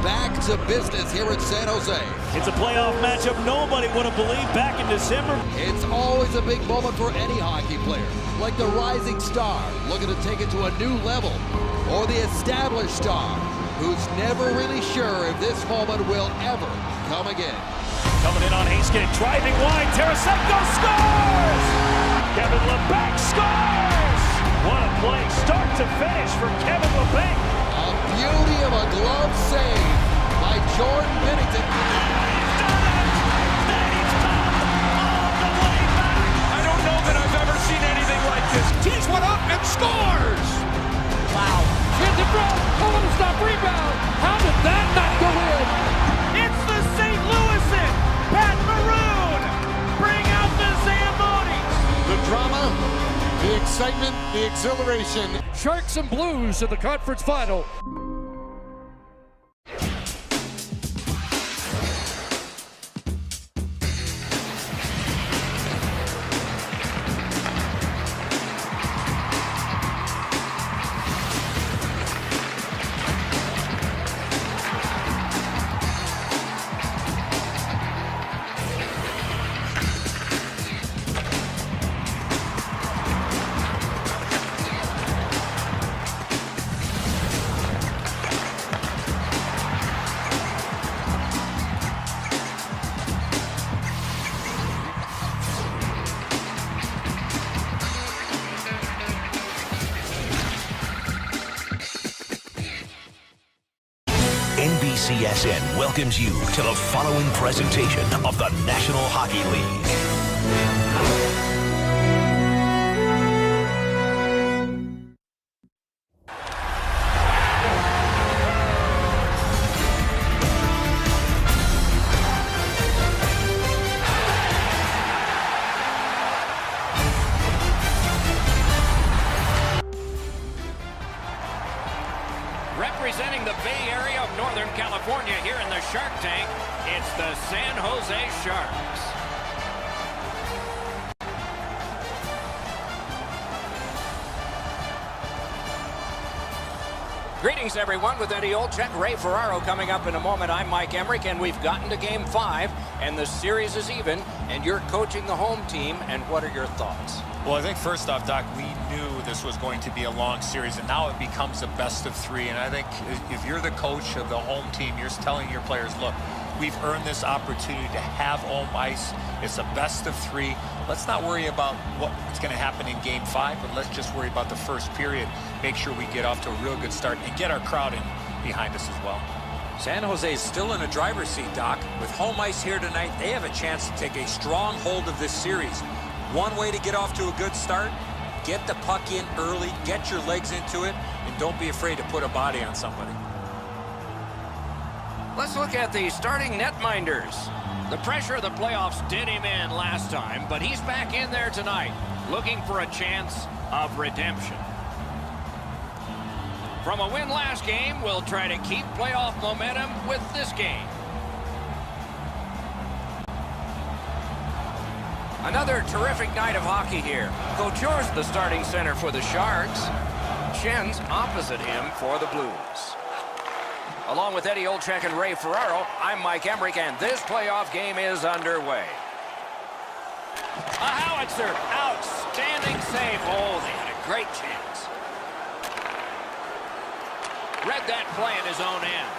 back to business here in San Jose. It's a playoff matchup nobody would have believed back in December. It's always a big moment for any hockey player, like the rising star looking to take it to a new level, or the established star who's never really sure if this moment will ever come again. Coming in on Haskin, driving wide, Tarasenko scores! Kevin Labanc scores! What a play, start to finish for Kevin Labanc. A beauty of a glove save by Jordan Binnington. He's done it! They've come all the way back! I don't know that I've ever seen anything like this. Tees one up and scores! Wow. Hits it from, stop rebound. How did that not go in? It's the St. Louisan! Pat Maroon! Bring out the Zambonis! The drama, the excitement, the exhilaration. Sharks and Blues in the conference final. NBCSN welcomes you to the following presentation of the National Hockey League. Representing the Bay Area of Northern California here in the Shark Tank, it's the San Jose Sharks. Greetings, everyone, with Eddie Olczyk, Ray Ferraro coming up in a moment. I'm Mike Emmerich, and we've gotten to Game 5, and the series is even, and you're coaching the home team, and what are your thoughts? Well, I think first off, Doc, we knew this was going to be a long series, and now it becomes a best of 3. And I think if you're the coach of the home team, you're telling your players, look, we've earned this opportunity to have home ice. It's a best of 3. Let's not worry about what's going to happen in Game 5, but let's just worry about the first period. Make sure we get off to a real good start and get our crowd in behind us as well. San Jose is still in a driver's seat, Doc. With home ice here tonight, they have a chance to take a strong hold of this series. One way to get off to a good start, get the puck in early, get your legs into it, and don't be afraid to put a body on somebody. Let's look at the starting netminders. The pressure of the playoffs did him in last time, but he's back in there tonight, looking for a chance of redemption. From a win last game, we'll try to keep playoff momentum with this game. Another terrific night of hockey here. Couture's the starting center for the Sharks. Schen's opposite him for the Blues. Along with Eddie Olczyk and Ray Ferraro, I'm Mike Emmerich, and this playoff game is underway. A howitzer, outstanding save. Oh, they had a great chance. Read that play in his own end.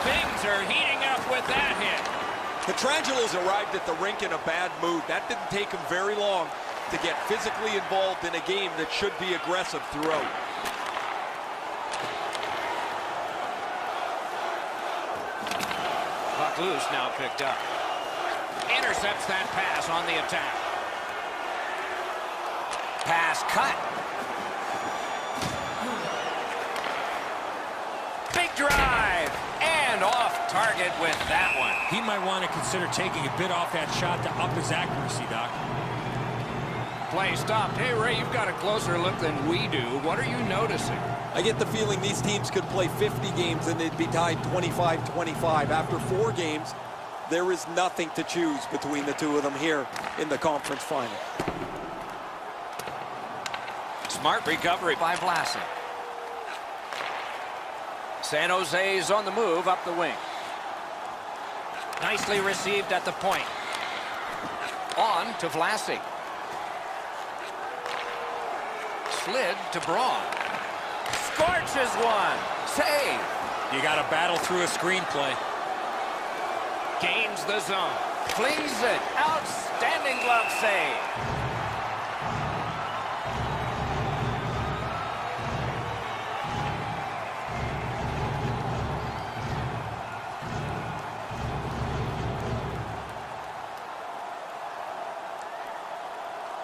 Things are heating up with that hit. Petrangelo's arrived at the rink in a bad mood. That didn't take him very long to get physically involved in a game that should be aggressive throughout. Puck loose, now picked up. Intercepts that pass on the attack. Pass cut. Big drive. And off target with that one. He might want to consider taking a bit off that shot to up his accuracy, Doc. Play stopped. Hey, Ray, you've got a closer look than we do. What are you noticing? I get the feeling these teams could play 50 games and they'd be tied 25-25. After 4 games, there is nothing to choose between the two of them here in the conference final. Smart recovery by Vlasic. San Jose's on the move up the wing. Nicely received at the point. On to Vlasic. Slid to Braun. Scorches one. Save. You got to battle through a screenplay. Gains the zone. Flings it. Outstanding glove save.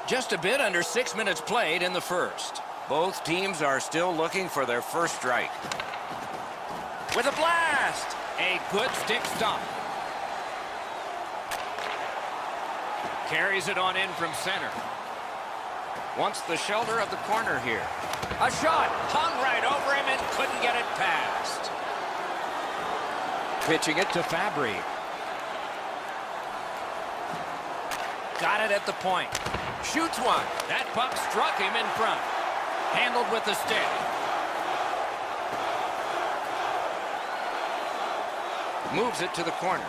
Just a bit under 6 minutes played in the first. Both teams are still looking for their first strike. With a blast! A good stick stop. Carries it on in from center. Wants the shoulder of the corner here. A shot hung right over him and couldn't get it past. Pitching it to Fabry. Got it at the point. Shoots one. That puck struck him in front. Handled with the stick. Moves it to the corner.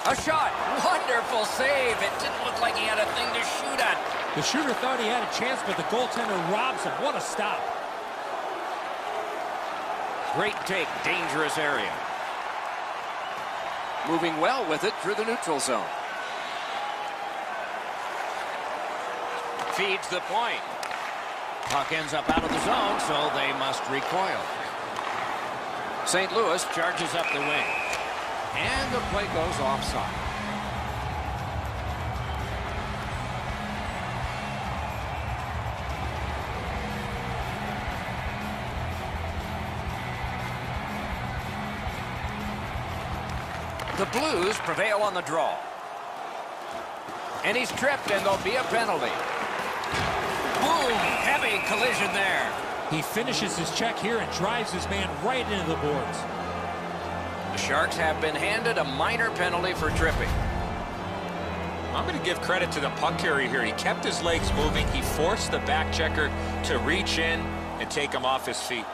A shot. Wonderful save. It didn't look like he had a thing to shoot at. The shooter thought he had a chance, but the goaltender robs him. What a stop. Great take. Dangerous area. Moving well with it through the neutral zone. Feeds the point. Puck ends up out of the zone, so they must recoil. St. Louis charges up the wing. And the play goes offside. The Blues prevail on the draw. And he's tripped, and there'll be a penalty. Boom! Heavy collision there. He finishes his check here and drives his man right into the boards. The Sharks have been handed a minor penalty for tripping. I'm going to give credit to the puck carrier here. He kept his legs moving. He forced the back checker to reach in and take him off his feet.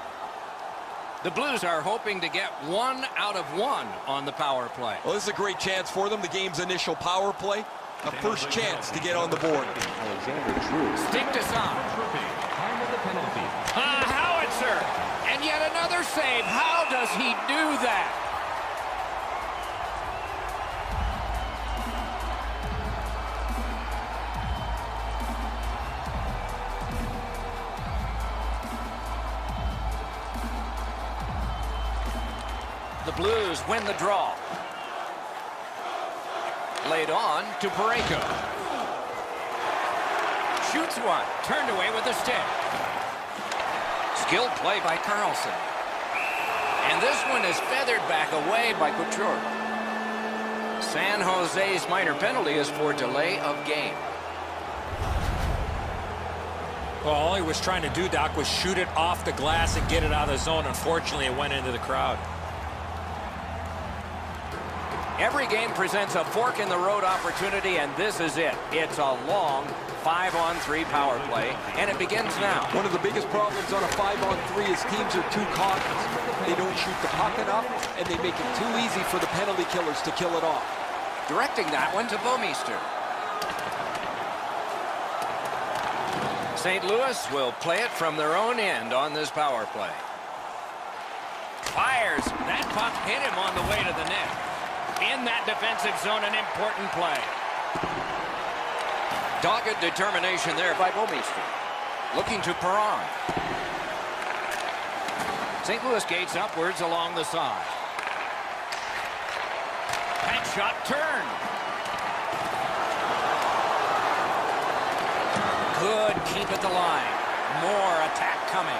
The Blues are hoping to get 1 out of 1 on the power play. Well, this is a great chance for them. The game's initial power play. A first chance to get on the board. Stick to San. Howitzer. And yet another save. How does he do that? The Blues win the draw. Laid on to Parayko. Shoots one. Turned away with a stick. Skilled play by Carlson. And this one is feathered back away by Couture. San Jose's minor penalty is for delay of game. Well, all he was trying to do, Doc, was shoot it off the glass and get it out of the zone. Unfortunately, it went into the crowd. Every game presents a fork-in-the-road opportunity, and this is it. It's a long 5-on-3 power play, and it begins now. One of the biggest problems on a 5-on-3 is teams are too cautious. They don't shoot the puck enough, and they make it too easy for the penalty killers to kill it off. Directing that one to Bouwmeester. St. Louis will play it from their own end on this power play. Fires. That puck hit him on the way to the net. In that defensive zone, an important play. Dogged determination there by Bouwmeester. Looking to Perron. St. Louis gates upwards along the side. That shot turned. Good keep at the line. More attack coming.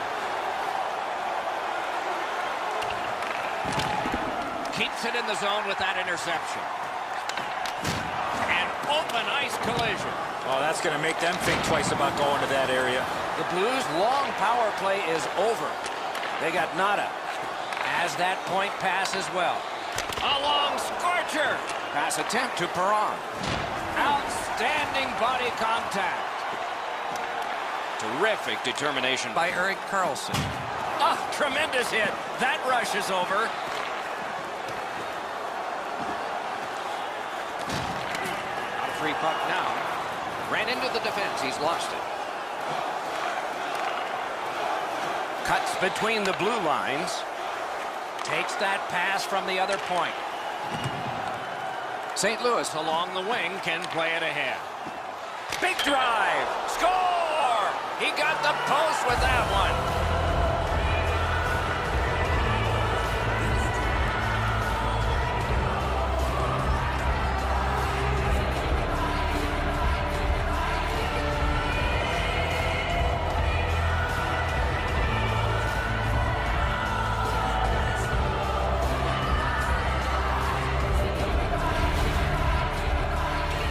Keeps it in the zone with that interception. An open ice collision. Oh, that's going to make them think twice about going to that area. The Blues' long power play is over. They got nada. As that point pass as well. A long scorcher. Pass attempt to Perron. Outstanding body contact. Terrific determination by Erik Karlsson. Ah, tremendous hit. That rush is over. A free puck now. Ran into the defense. He's lost it. Cuts between the blue lines. Takes that pass from the other point. St. Louis along the wing can play it ahead. Big drive. Score! He got the post with that one.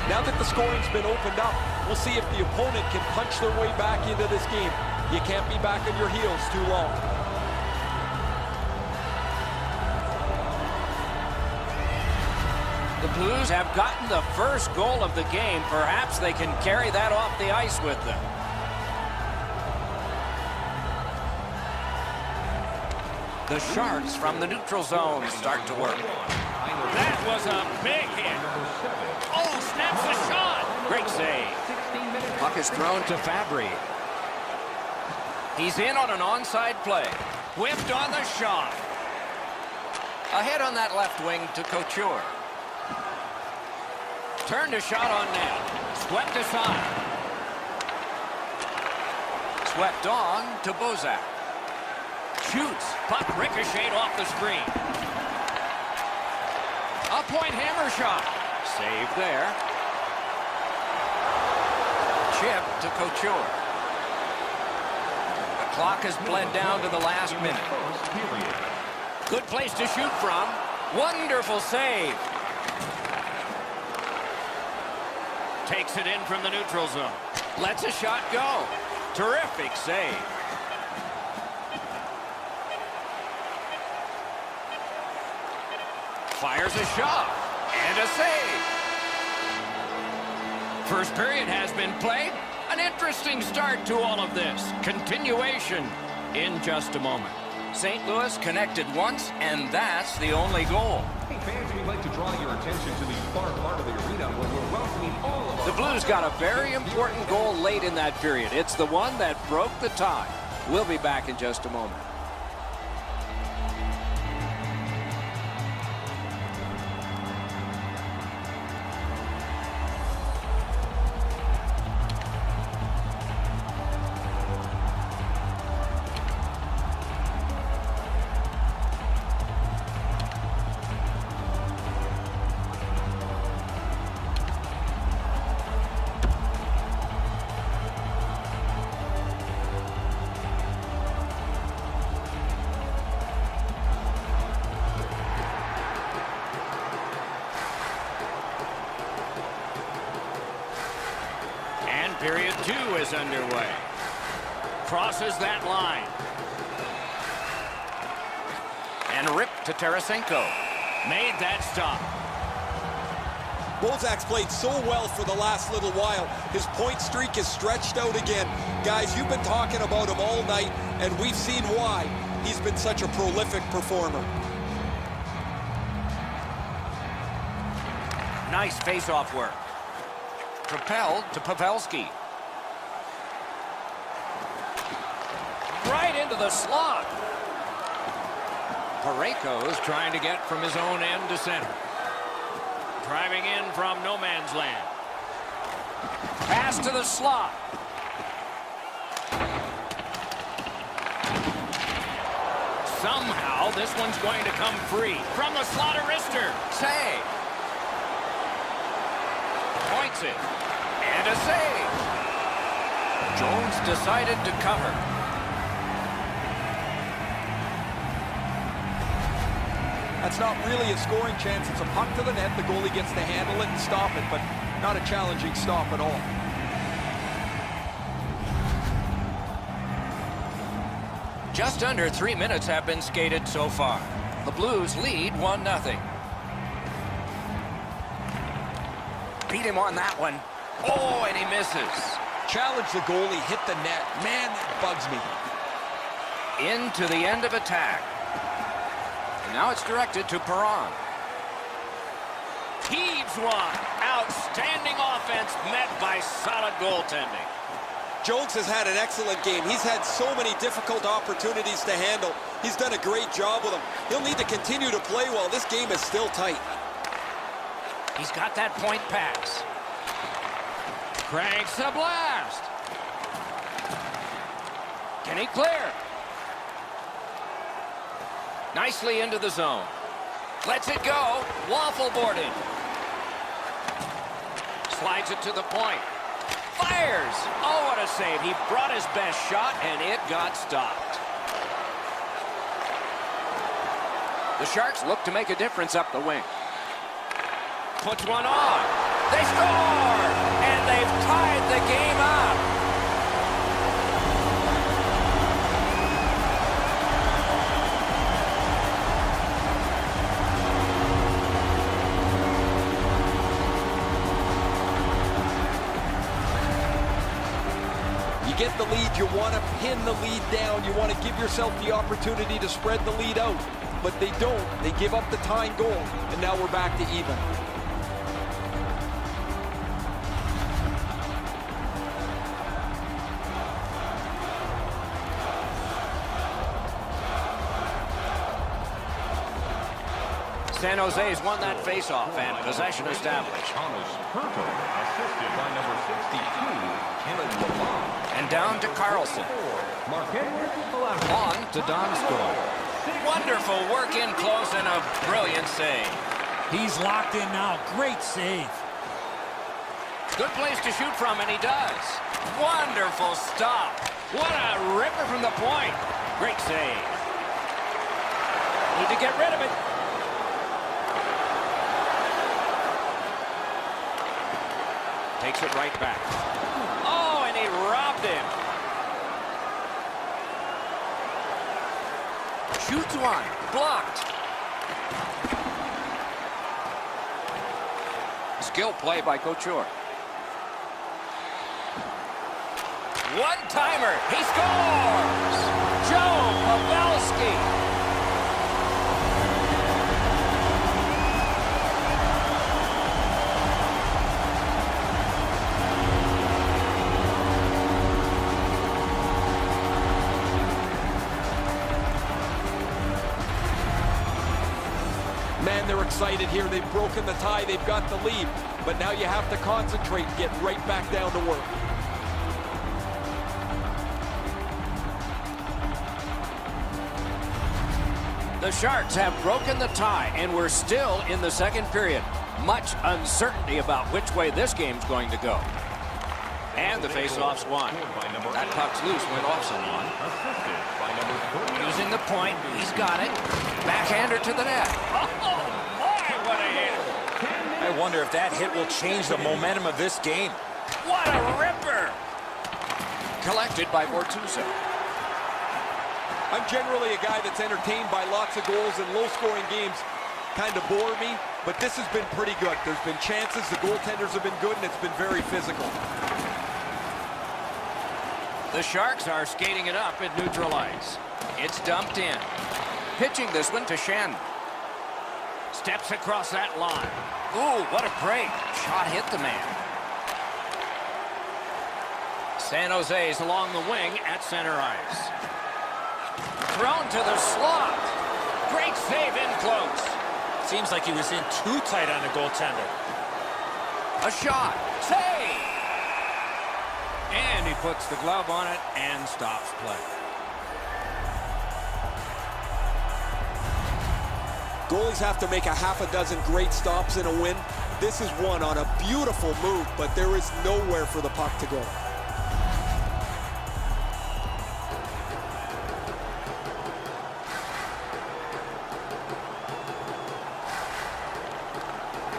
Now that the scoring's been opened up, we'll see if the opponent can punch their way back into this game. You can't be back on your heels too long. The Blues have gotten the first goal of the game. Perhaps they can carry that off the ice with them. The Sharks from the neutral zone start to work. That was a big hit. Oh, snaps the shot. Great save. Puck is thrown to Fabry. He's in on an onside play. Whipped on the shot. Ahead on that left wing to Couture. Turned a shot on net. Swept aside. Swept on to Bozak. Shoots. Puck ricocheted off the screen. A point hammer shot. Save there. Chip to Couture. The clock has bled down to the last minute. Good place to shoot from. Wonderful save. Takes it in from the neutral zone. Lets a shot go. Terrific save. Fires a shot. And a save. First period has been played. An interesting start to all of this. Continuation in just a moment. St. Louis connected once, and that's the only goal. Hey fans, we'd like to draw your attention to the far part of the arena where we're welcoming all of our... The Blues got a very important goal late in that period. It's the one that broke the tie. We'll be back in just a moment. Period 2 is underway. Crosses that line. And ripped to Tarasenko. Made that stop. Bozak's played so well for the last little while. His point streak is stretched out again. Guys, you've been talking about him all night, and we've seen why he's been such a prolific performer. Nice face-off work. Propelled to Pavelski. Right into the slot. Parayko's trying to get from his own end to center. Driving in from no man's land. Pass to the slot. Somehow this one's going to come free. From the slot, a wrister. Save. Points it. And a save. Jones decided to cover. That's not really a scoring chance. It's a puck to the net. The goalie gets to handle it and stop it, but not a challenging stop at all. Just under 3 minutes have been skated so far. The Blues lead 1-0. Beat him on that one. Oh, and he misses. Challenge the goalie, hit the net. Man, that bugs me. Into the end of attack. And now it's directed to Perron. Heaves one. Outstanding offense met by solid goaltending. Jones has had an excellent game. He's had so many difficult opportunities to handle. He's done a great job with them. He'll need to continue to play well. This game is still tight. He's got that point pass. Cranks a blast. Can he clear? Nicely into the zone. Lets it go. Waffle boarded. Slides it to the point. Fires! Oh, what a save. He brought his best shot, and it got stopped. The Sharks look to make a difference up the wing. Puts one on. They score! And they've tied the game up. Get the lead, you want to pin the lead down. You want to give yourself the opportunity to spread the lead out. But they don't. They give up the tying goal, and now we're back to even. San Jose's won that faceoff and possession established. Assisted by number 62, and down to Carlson. On to Donskoy. Wonderful work in close and a brilliant save. He's locked in now. Great save. Good place to shoot from, and he does. Wonderful stop. What a ripper from the point. Great save. Need to get rid of it. Takes it right back. Oh, and he robbed him. Shoots one. Blocked. Skill play by Couture. One-timer. He scores! Joe Pavelski. Man, they're excited here. They've broken the tie. They've got the lead. But now you have to concentrate and get right back down to work. The Sharks have broken the tie, and we're still in the second period. Much uncertainty about which way this game's going to go. And the face-off's won. That puck's loose, went off someone. Using the point, he's got it. Backhander to the net. Oh, my, what a hit. I wonder if that hit will change the momentum of this game. What a ripper. Collected by Bortuzzo. I'm generally a guy that's entertained by lots of goals, and low-scoring games kind of bore me, but this has been pretty good. There's been chances, the goaltenders have been good, and it's been very physical. The Sharks are skating it up at neutral ice. It's dumped in. Pitching this one to Shen. Steps across that line. Ooh, what a break. Shot hit the man. San Jose's along the wing at center ice. Thrown to the slot. Great save in close. Seems like he was in too tight on the goaltender. A shot. Save. And he puts the glove on it and stops play. Goalies have to make a half a dozen great stops in a win. This is one on a beautiful move, but there is nowhere for the puck to go.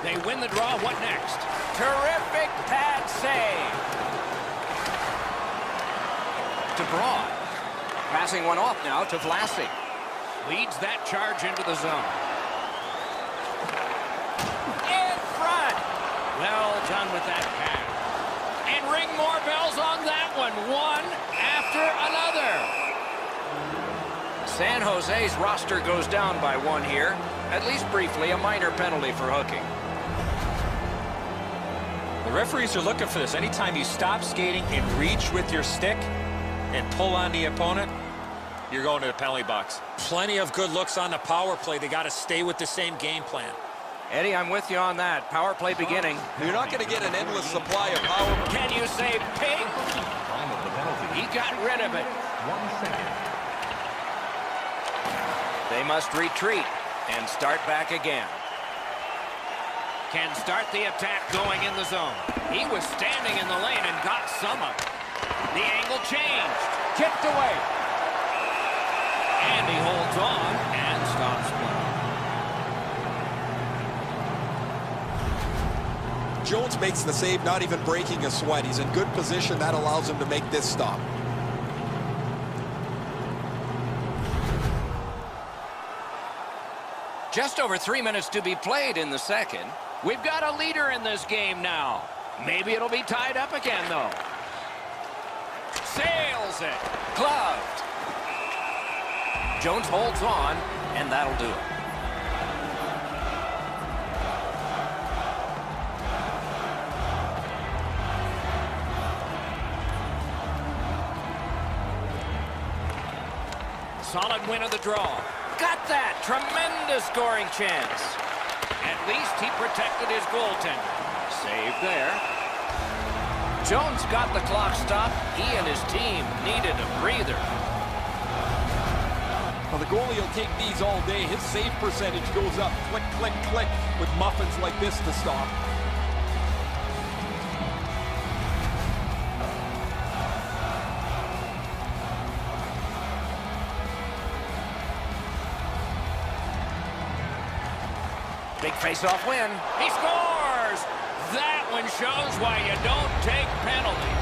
They win the draw. What next? Terrific pad save. To Braun. Passing one off now to Vlasic. Leads that charge into the zone. In front. Well done with that pass. And ring more bells on that one. One after another. San Jose's roster goes down by one here. At least briefly, a minor penalty for hooking. The referees are looking for this. Anytime you stop skating and reach with your stick and pull on the opponent, you're going to the penalty box. Plenty of good looks on the power play. They got to stay with the same game plan. Eddie, I'm with you on that. Power play beginning. You're not going to get an endless supply of power. Can you say pig? He got rid of it. 1 second. They must retreat and start back again. Can start the attack going in the zone. He was standing in the lane and got some of it. The angle changed. Kicked away. And he holds on and stops play. Jones makes the save, not even breaking a sweat. He's in good position. That allows him to make this stop. Just over 3 minutes to be played in the second. We've got a leader in this game now. Maybe it'll be tied up again, though. Sails it. Gloved. Jones holds on, and that'll do it. Solid win of the draw. Got that. Tremendous scoring chance. At least he protected his goaltender. Save there. Jones got the clock stopped. He and his team needed a breather. Well, the goalie will take these all day. His save percentage goes up. Click, click, click with muffins like this to stop. Big face-off win. He scores! That one shows why you don't take penalties.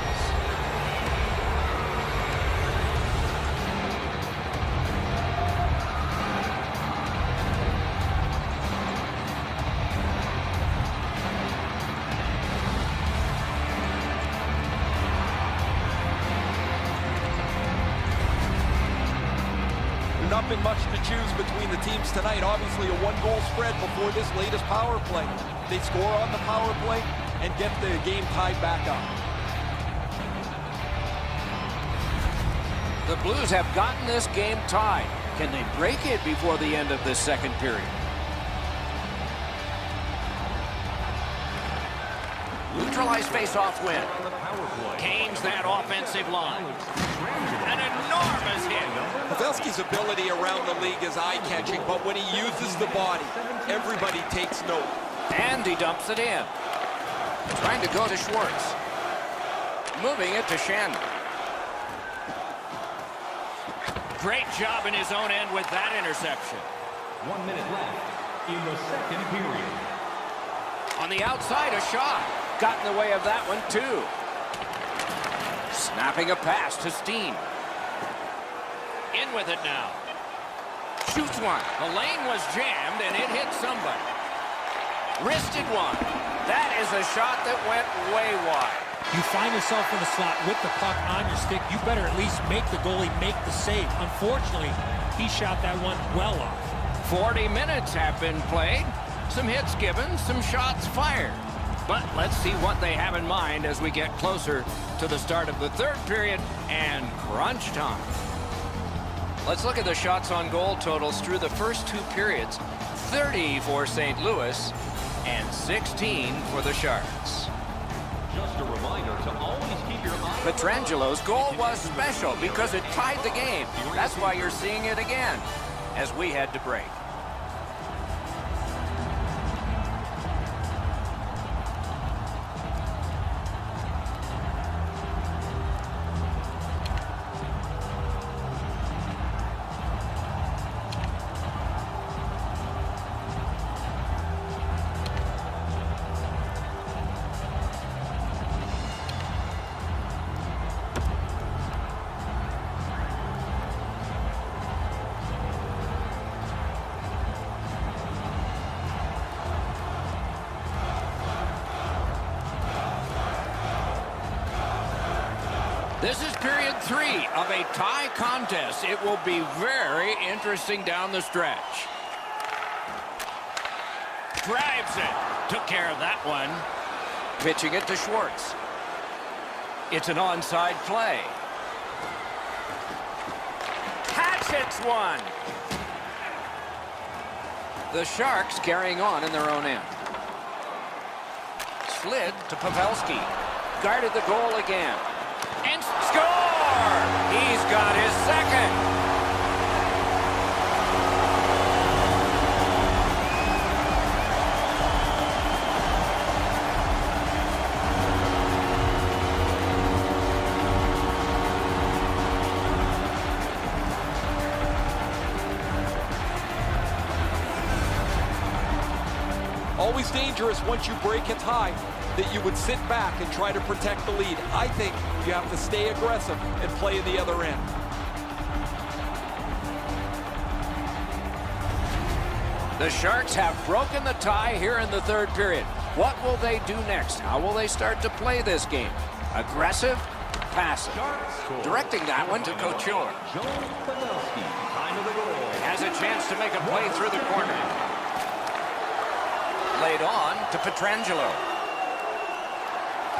Not been much to choose between the teams tonight. Obviously a one-goal spread before this latest power play. They score on the power play and get the game tied back up. The Blues have gotten this game tied. Can they break it before the end of this second period? Neutralized face-off win. Gains that offensive line. An enormous hit. Pavelski's ability around the league is eye-catching, but when he uses the body, everybody takes note. And he dumps it in. Trying to go to Schwartz. Moving it to Shannon. Great job in his own end with that interception. 1 minute left in the second period. On the outside, a shot. Got in the way of that one, too. Snapping a pass to Steen. In with it now. Shoots one. The lane was jammed, and it hit somebody. Wristed one. That is a shot that went way wide. You find yourself in the slot with the puck on your stick, you better at least make the goalie make the save. Unfortunately, he shot that one well off. 40 minutes have been played. Some hits given, some shots fired. But let's see what they have in mind as we get closer to the start of the third period and crunch time. Let's look at the shots on goal totals through the first two periods. 30 for St. Louis and 16 for the Sharks. Just a reminder to always keep your eye. Petrangelo's goal was special because it tied the game. That's why you're seeing it again as we head to break. This is period 3 of a tie contest. It will be very interesting down the stretch. Drives it. Took care of that one. Pitching it to Schwartz. It's an onside play. Hatchets one. The Sharks carrying on in their own end. Slid to Pavelski. Guarded the goal again. And score! He's got his second. Always dangerous once you break a tie that you would sit back and try to protect the lead. I think you have to stay aggressive and play in the other end. The Sharks have broken the tie here in the third period. What will they do next? How will they start to play this game? Aggressive, passive. Directing that one to Couture. Has a chance to make a play through the corner. Laid on to Pietrangelo.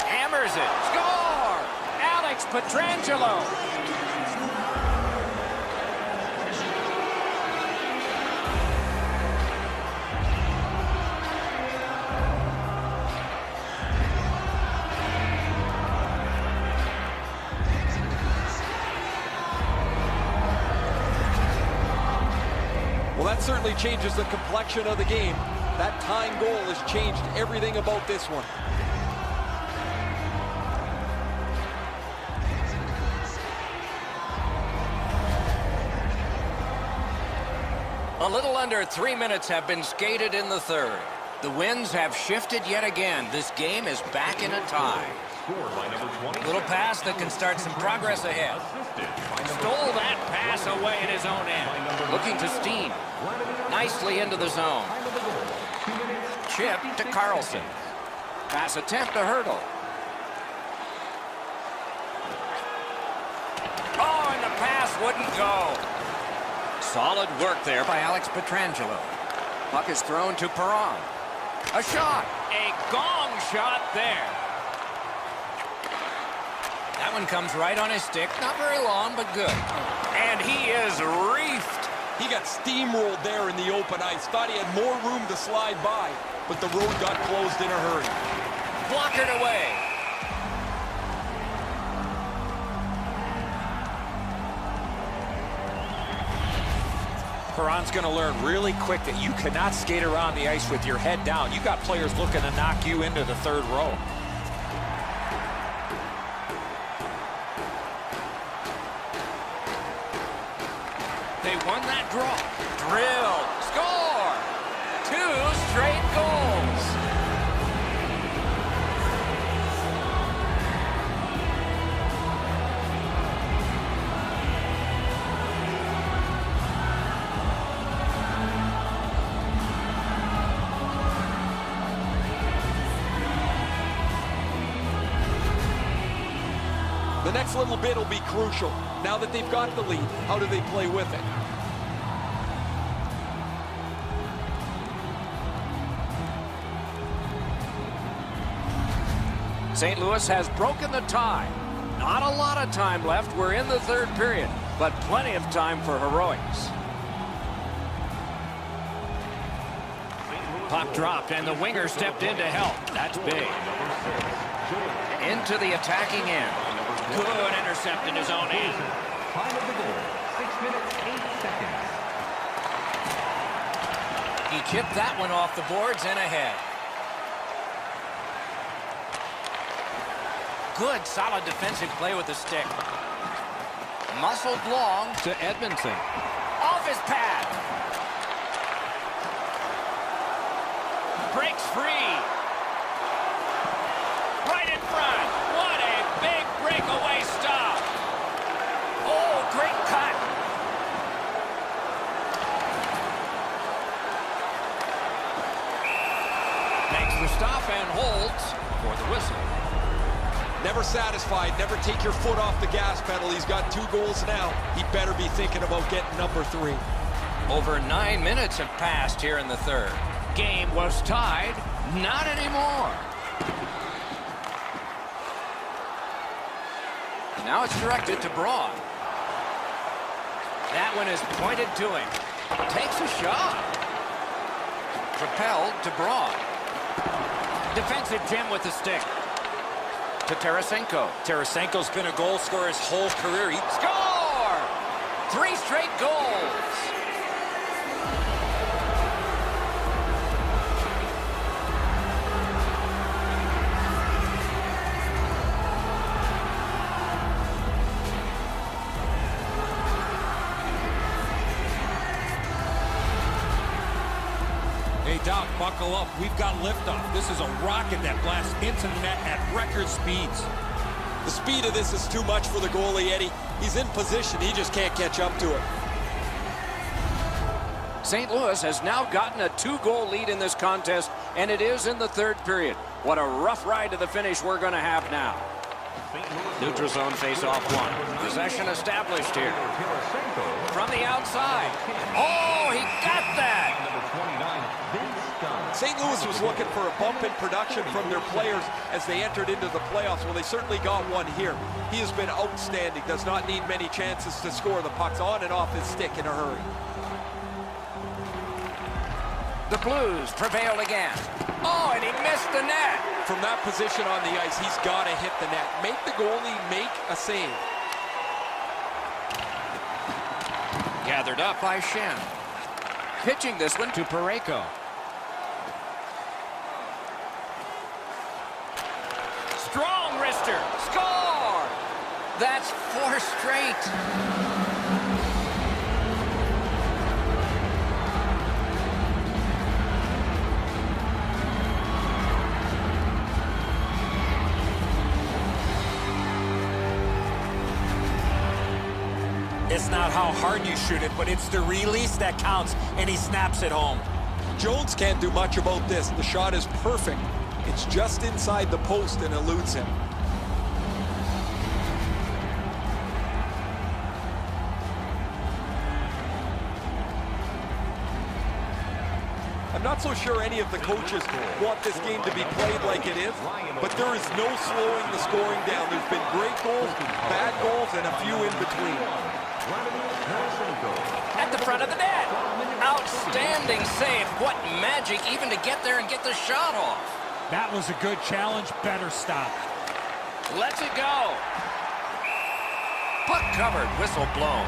Hammers it. Score! Alex Pietrangelo. Well, that certainly changes the complexion of the game. That tying goal has changed everything about this one. A little under 3 minutes have been skated in the third. The winds have shifted yet again. This game is back in a tie. Little pass that can start some progress ahead. Stole that pass away in his own end. Looking to Steen. Nicely into the zone. Chip to Carlson. Pass attempt to Hurdle. Oh, and the pass wouldn't go. Solid work there by Alex Pietrangelo. Puck is thrown to Perron. A shot. A gong shot there. That one comes right on his stick. Not very long, but good. And he is reefed. He got steamrolled there in the open ice. Thought he had more room to slide by, but the road got closed in a hurry. Blockered away. Perron's going to learn really quick that you cannot skate around the ice with your head down. You got players looking to knock you into the third row. They won that draw. Drill. Score. 2 straight goals. The next little bit will be crucial. Now that they've got the lead, how do they play with it? St. Louis has broken the tie. Not a lot of time left. We're in the third period, but plenty of time for heroics. Puck dropped, and the winger stepped in to help. That's big. Into the attacking end. Good intercept in his own end. Time of the goal, 6 minutes, 8 seconds. He chipped that one off the boards and ahead. Good, solid defensive play with the stick. Muscled long to Edmondson. Off his pad. Breaks free. Right in front. What a big breakaway stop. Oh, great cut. Makes the stop and holds for the whistle. Never satisfied, never take your foot off the gas pedal. He's got 2 goals now. He better be thinking about getting number 3. Over 9 minutes have passed here in the third. Game was tied. Not anymore. Now it's directed to Braun. That one is pointed to him. Takes a shot. Propelled to Braun. Defensive gem with the stick. To Tarasenko. Tarasenko's been a goal scorer his whole career. Score! 3 straight goals. Hey, Doc, buckle up. We've got liftoff. This is a rocket that blasts into the net at record speeds. The speed of this is too much for the goalie, Eddie. He's in position. He just can't catch up to it. St. Louis has now gotten a 2-goal lead in this contest, and it is in the third period. What a rough ride to the finish we're going to have now. Neutral zone face-off 1. Possession established here. From the outside. Oh, he got that! St. Louis was looking for a bump in production from their players as they entered into the playoffs. Well, they certainly got one here. He has been outstanding. Does not need many chances to score. The puck's on and off his stick in a hurry. The Blues prevailed again. Oh, and he missed the net. From that position on the ice, he's got to hit the net. Make the goalie make a save. Gathered up by Shen. Pitching this one to Parayko. Strong wrister. Score! That's 4 straight. It's not how hard you shoot it, but it's the release that counts, and he snaps it home. Jones can't do much about this. The shot is perfect. It's just inside the post and eludes him. I'm not so sure any of the coaches want this game to be played like it is, but there is no slowing the scoring down. There's been great goals, bad goals, and a few in between. At the front of the net. Outstanding save. What magic even to get there and get the shot off. That was a good challenge. Better stop. Lets it go. Puck covered. Whistle blown.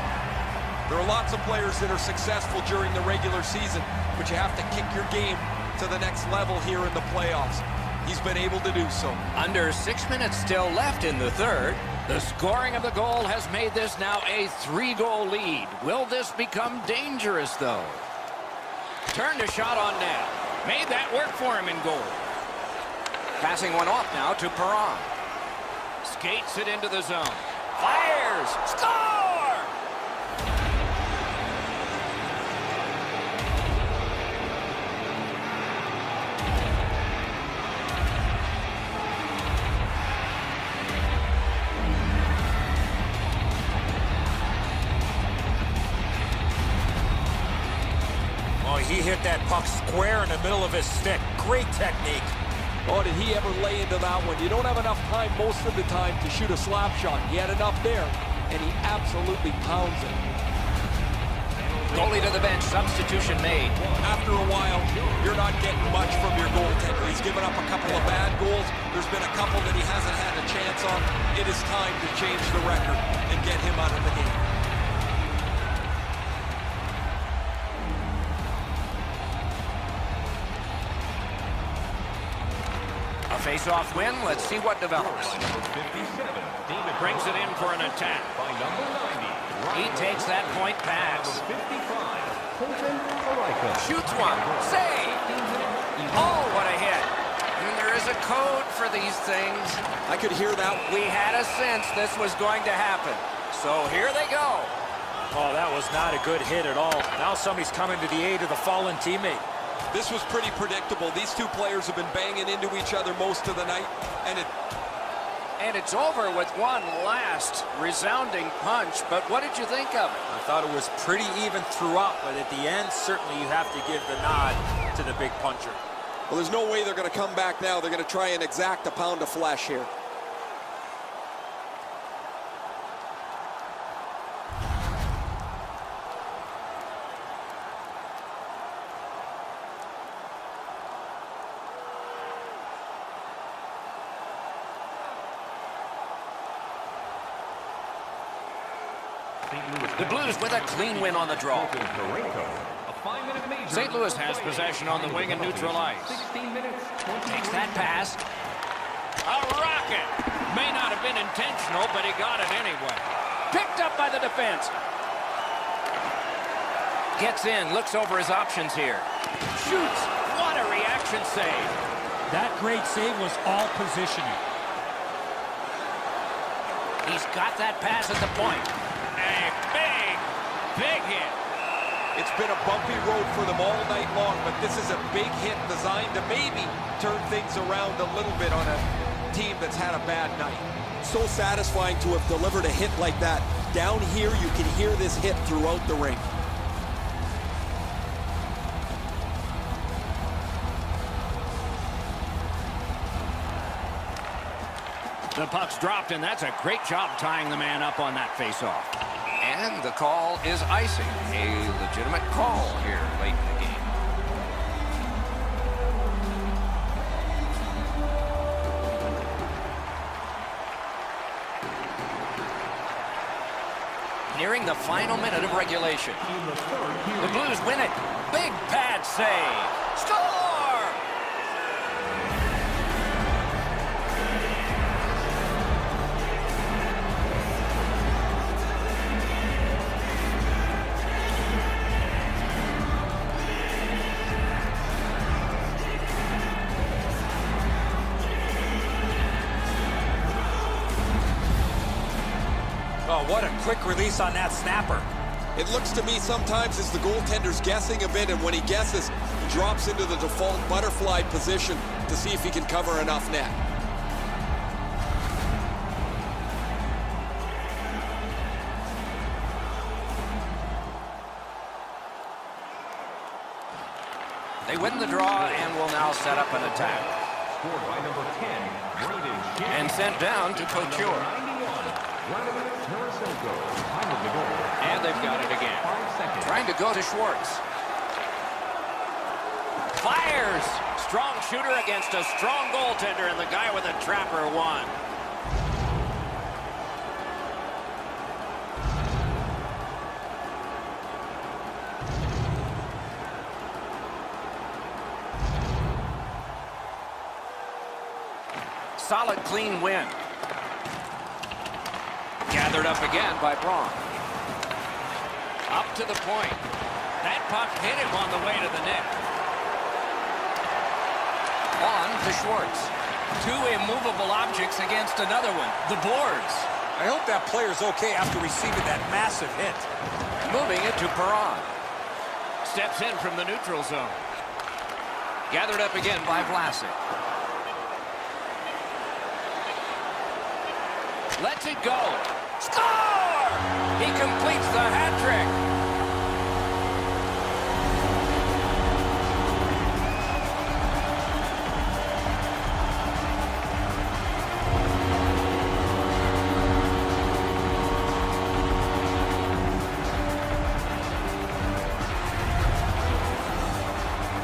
There are lots of players that are successful during the regular season, but you have to kick your game to the next level here in the playoffs. He's been able to do so. Under 6 minutes still left in the third. The scoring of the goal has made this now a 3-goal lead. Will this become dangerous, though? Turned a shot on net. Made that work for him in goal. Passing one off now to Perron. Skates it into the zone. Fires! Score! He hit that puck square in the middle of his stick. Great technique. Oh, did he ever lay into that one? You don't have enough time most of the time to shoot a slap shot. He had enough there, and he absolutely pounds it. Goalie to the bench. Substitution made. After a while, you're not getting much from your goaltender. He's given up a couple of bad goals. There's been a couple that he hasn't had a chance on. It is time to change the record and get him out of the game. Face-off win. Let's see what develops. Brings it in for an attack. He takes that point pass. Shoots one. Save. Oh, what a hit. And there is a code for these things. I could hear that. We had a sense this was going to happen. So here they go. Oh, that was not a good hit at all. Now somebody's coming to the aid of the fallen teammate. This was pretty predictable. These two players have been banging into each other most of the night, and And it's over with one last resounding punch. But what did you think of it? I thought it was pretty even throughout, but at the end, certainly you have to give the nod to the big puncher. Well, there's no way they're going to come back now. They're going to try and exact a pound of flesh here. The Blues with a clean win on the draw. St. Louis has possession on the wing and neutral ice. Takes that pass. A rocket. May not have been intentional, but he got it anyway. Picked up by the defense. Gets in, looks over his options here. Shoots. What a reaction save. That great save was all positioning. He's got that pass at the point. A big hit. It's been a bumpy road for them all night long, but this is a big hit designed to maybe turn things around a little bit on a team that's had a bad night. So satisfying to have delivered a hit like that. Down here, you can hear this hit throughout the rink. The puck's dropped, and that's a great job tying the man up on that faceoff. And the call is icing. A legitimate call here late in the game. Nearing the final minute of regulation. The Blues win it. Big pad save. Score! Oh, what a quick release on that snapper. It looks to me sometimes as the goaltender's guessing a bit, and when he guesses, he drops into the default butterfly position to see if he can cover enough net. They win the draw and will now set up an attack. Scored by number 10, and sent down to Couture. And they've got it again. Trying to go to Schwartz. Fires! Strong shooter against a strong goaltender, and the guy with a trapper won. Solid, clean win. Gathered up again by Braun. Up to the point. That puck hit him on the way to the net. On to Schwartz. Two immovable objects against another one. The boards. I hope that player's okay after receiving that massive hit. Moving it to Perron. Steps in from the neutral zone. Gathered up again by Vlasic. Lets it go. Score! He completes the hat trick.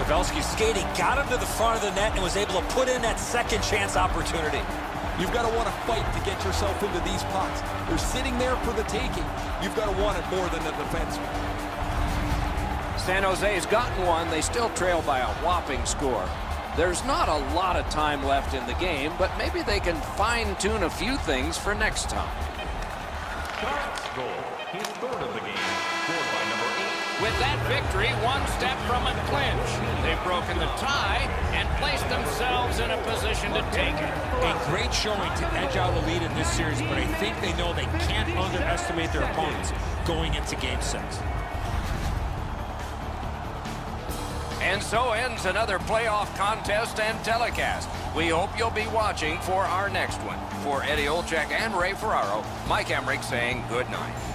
Pavelski's skating got him to the front of the net and was able to put in that second chance opportunity. You've got to want to fight to get yourself into these pucks. They're sitting there for the taking. You've got to want it more than the defenseman. San Jose's gotten one. They still trail by a whopping score. There's not a lot of time left in the game, but maybe they can fine-tune a few things for next time. Shark's goal. His third of the game. Scored by number 8. With that victory, one step from a clinch. They've broken the tie and placed themselves in a position to take it. A great showing to edge out a lead in this series, but I think they know they can't underestimate their opponents going into Game 6. And And so ends another playoff contest and telecast. We hope you'll be watching for our next one. For Eddie Olczyk and Ray Ferraro, Mike Emmerich saying good night.